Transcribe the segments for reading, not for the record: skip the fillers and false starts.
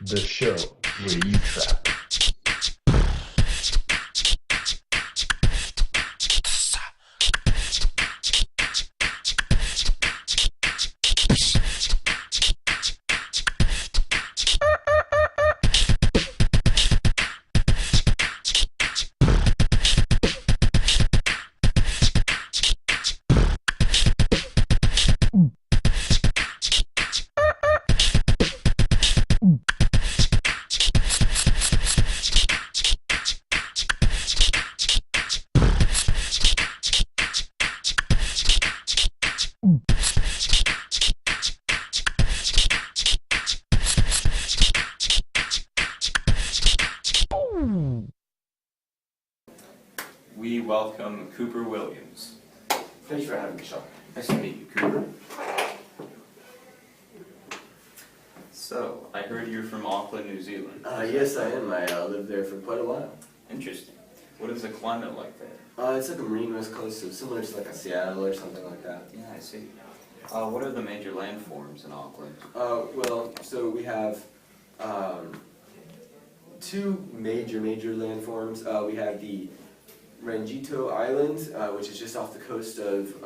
the show where you travel. We welcome Cooper Williams. Thanks for having me, Sean. Nice to meet you, Cooper. So, I heard you're from Auckland, New Zealand. Yes, I am. I lived there for quite a while. Interesting. What is the climate like there? It's like a marine west coast, so similar to like a Seattle or something like that. Yeah, I see. What are the major landforms in Auckland? Well, so we have two major landforms. We have the Rangito Island, which is just off the coast of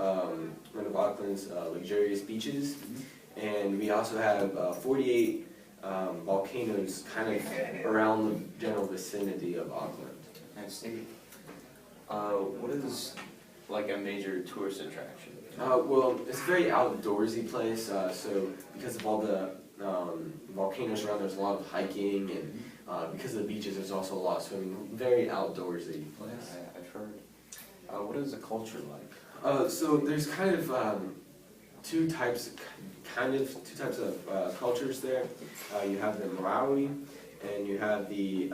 one of Auckland's luxurious beaches. And we also have 48 volcanoes kind of around the general vicinity of Auckland. I see. What is like a major tourist attraction? Well, it's a very outdoorsy place, so because of all the volcanoes around, there's a lot of hiking, and because of the beaches, there's also a lot of swimming. Very outdoorsy place. Yeah, I've heard. What is the culture like? So there's kind of two types of cultures there. You have the Maori, and you have the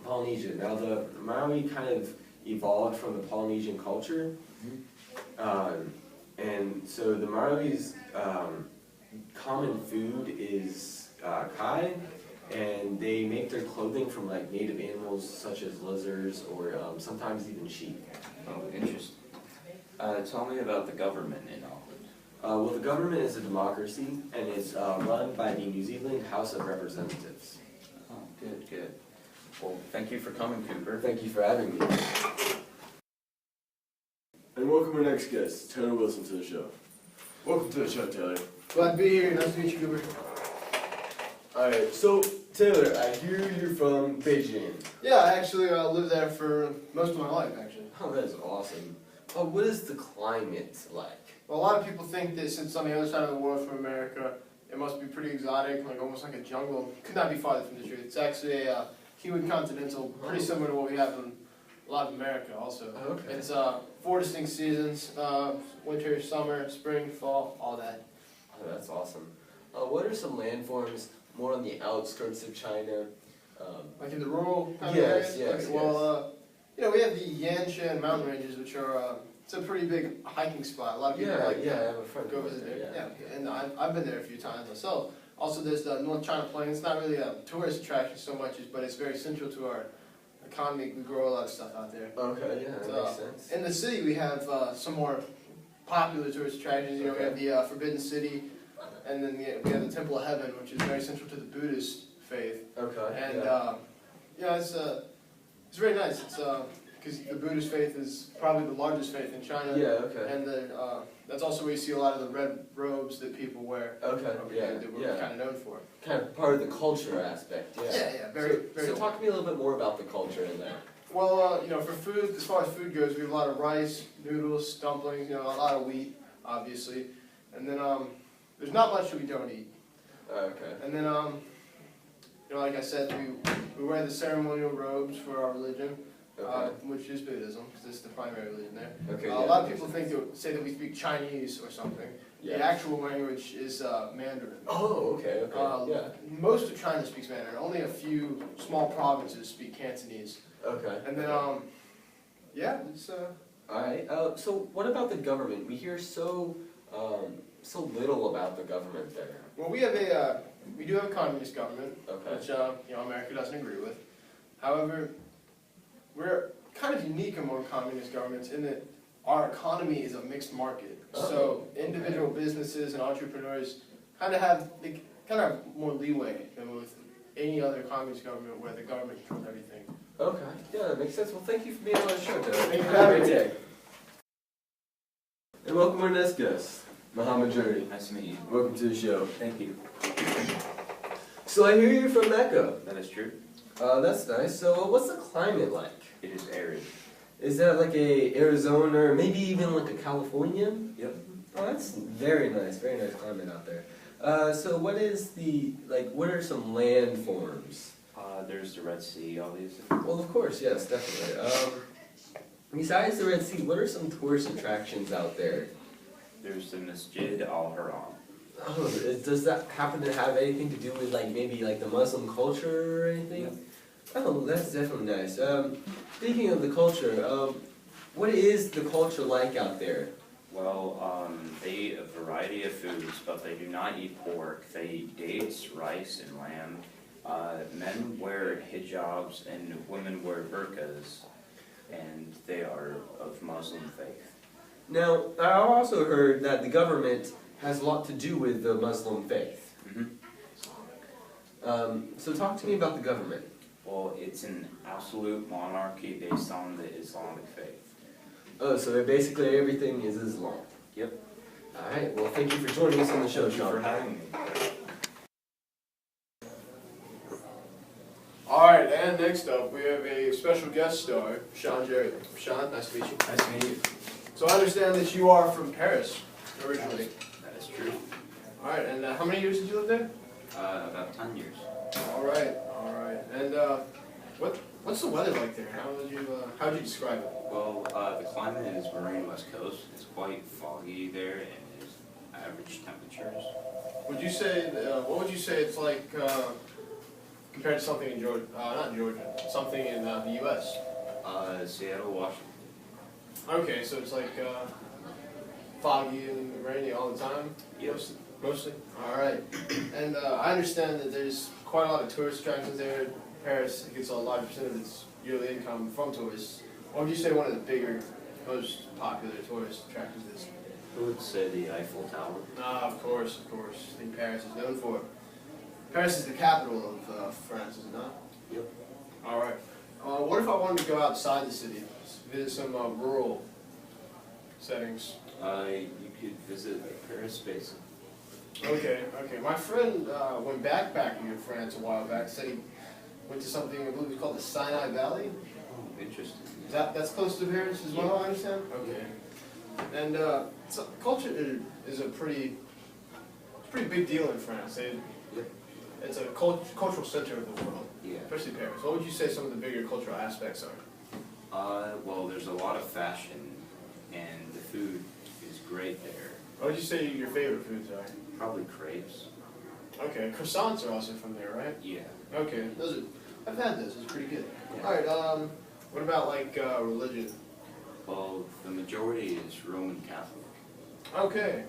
Polynesian. Now the Maori kind of evolved from the Polynesian culture. And so the Maori's common food is kai, and they make their clothing from like native animals such as lizards or sometimes even sheep. Oh, interesting. Tell me about the government in Auckland. Well, the government is a democracy, and it's run by the New Zealand House of Representatives. Oh, good, good. Well, thank you for coming, Cooper. Thank you for having me. And welcome our next guest, Taylor Wilson, to the show. Welcome to the show, Taylor. Glad to be here. Nice to meet you, Cooper. Alright, so Taylor, I hear you're from Beijing. Yeah, I actually lived there for most of my life, actually. Oh, that is awesome. What is the climate like? Well, a lot of people think that since on the other side of the world from America, it must be pretty exotic, like almost like a jungle. Could not be farther from the truth. It's actually a humid continental, pretty similar to what we have in a lot of America also. Okay. It's 4 distinct seasons, winter, summer, spring, fall, all that. Oh, that's awesome. What are some landforms more on the outskirts of China? Like in the rural kind Yes, of areas? yes, Okay, well, we have the Yanshan mountain ranges, which are, it's a pretty big hiking spot. A lot of people Yeah, like I have a friend go who lives visit there, there. Yeah, and I've been there a few times myself. Also, there's the North China Plain. It's not really a tourist attraction so much, but it's very central to our economy. We grow a lot of stuff out there. Okay, yeah, that makes sense. In the city, we have some more popular tourist attractions. We have the Forbidden City, and then we have the Temple of Heaven, which is very central to the Buddhist faith. Okay. And it's very nice. It's because the Buddhist faith is probably the largest faith in China. Yeah, okay. And then that's also where you see a lot of the red robes that people wear. Okay, That we're kind of known for. Kind of part of the culture aspect, yeah. Yeah, very. So talk to me a little bit more about the culture in there. Well, for food, as far as food goes, we have a lot of rice, noodles, dumplings, a lot of wheat, obviously. And then there's not much that we don't eat. Okay. And then, like I said, we wear the ceremonial robes for our religion. Okay. Which is Buddhism, because it's the primary religion there. Okay, A lot of people say that we speak Chinese or something. Yeah. The actual language is Mandarin. Oh, okay, yeah. Most of China speaks Mandarin. Only a few small provinces speak Cantonese. Okay. And then, it's Alright, so what about the government? We hear so little about the government there. well, we do have a communist government, Okay. which America doesn't agree with. However, we're kind of unique among communist governments in that our economy is a mixed market. Oh, So individual businesses and entrepreneurs kind of kind of more leeway than with any other communist government where the government controls everything. Okay, yeah, that makes sense. Well, thank you for being on the show, Taylor. Thank you for Have a having great me. day. And welcome our next guest, Muhammad Juri. Nice to meet you. Welcome to the show. Thank you. So I hear you're from Mecca. That is true. That's nice. So what's the climate like? It is arid. Is that like a Arizona or maybe even like a California? Yep. Oh, that's very nice climate out there. So what is what are some landforms? There's the Red Sea, obviously. Well, of course, yes, definitely. Besides the Red Sea, what are some tourist attractions out there? There's the Masjid Al-Haram. Oh, does that happen to have anything to do with maybe the Muslim culture or anything? Yep. Oh, that's definitely nice. Speaking of the culture, what is the culture like out there? Well, they eat a variety of foods, but they do not eat pork. They eat dates, rice, and lamb. Men wear hijabs and women wear burqas, and they are of Muslim faith. Now, I also heard that the government has a lot to do with the Muslim faith. So talk to me about the government. Well, it's an absolute monarchy based on the Islamic faith. Oh, so basically everything is Islam. Yep. Alright, well thank you for joining us on the show, Thank you for Sean. having me. Alright, and next up we have a special guest star, Sean Jerry. Sean, nice to meet you. Nice to meet you. So I understand that you are from Paris, originally. That is true. Alright, and how many years did you live there? About 10 years. Alright. And what's the weather like there? How would you describe it? Well, the climate is Marine West Coast. It's quite foggy there, and there's average temperatures. Would you say, what would you say it's like compared to something in Georgia, not Georgia, something in the U.S.? Seattle, Washington. Okay, so it's like foggy and rainy all the time? Yep. Mostly? Alright. And I understand that there's quite a lot of tourist attractions there. Paris gets a large percent of its yearly income from tourists. What would you say one of the bigger, most popular tourist attractions is? I would say the Eiffel Tower. Of course. I think Paris is known for it. Paris is the capital of France, is it not? Yep. Alright. What if I wanted to go outside the city, visit some rural settings? You could visit Paris Basin. Okay. My friend went backpacking in France a while back, said he went to something, I believe it's called the Sinai Valley. Oh, interesting. That's close to Paris as well, I understand? Okay. And so culture is a pretty big deal in France. It's a cultural center of the world, Yeah. especially Paris. What would you say some of the bigger cultural aspects are? Well, there's a lot of fashion, and the food is great there. What would you say your favorite foods are? Probably crepes. Okay, croissants are also from there, right? Yeah. Okay, I've had those, it's pretty good. Yeah. Alright, what about religion? Well, the majority is Roman Catholic. Okay.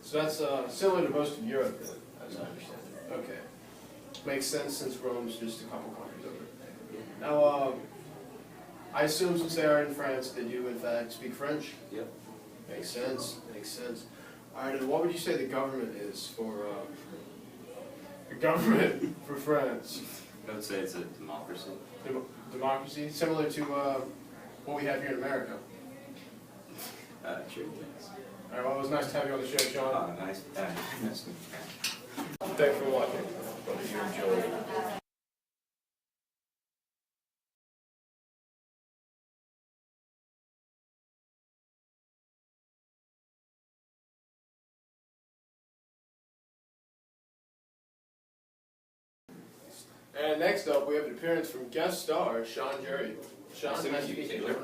So that's similar to most of Europe then, as I understand it. Okay. Makes sense since Rome's just a couple countries over. Now, I assume since they are in France, they do in fact speak French? Yep. Makes sense. Alright, and what would you say the government is for, the government for France? I would say it's a democracy. Democracy, similar to what we have here in America. Sure, thanks. Alright, well, it was nice to have you on the show, Sean. Nice to meet you. Thanks for watching. Hope you enjoyed. And next up, we have an appearance from guest star Sean Jerry. Sean, nice to meet you, Taylor.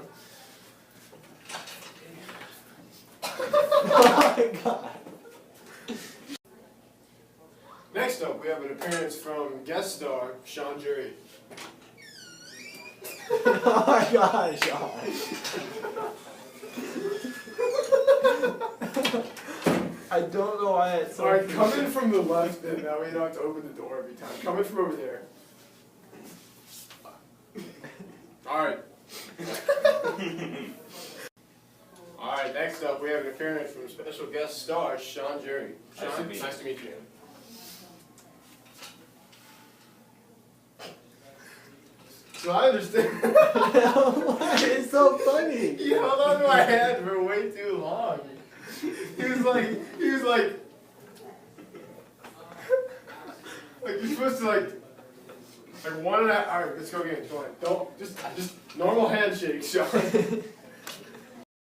Oh my god. Next up, we have an appearance from guest star Sean Jerry. Oh my god, Sean. I don't know why it's so. Alright, come in from the left, and now we don't have to open the door every time. Come in from over there. Alright. Alright, next up we have an appearance from special guest star Sean Jerry. Sean, Nice to meet you. nice to meet you. So I understand. Why? It's so funny. He held on to my hand for way too long. He was like, like you're supposed to like one and a half. All right, let's go again. Go on. Don't just normal handshake, Sean.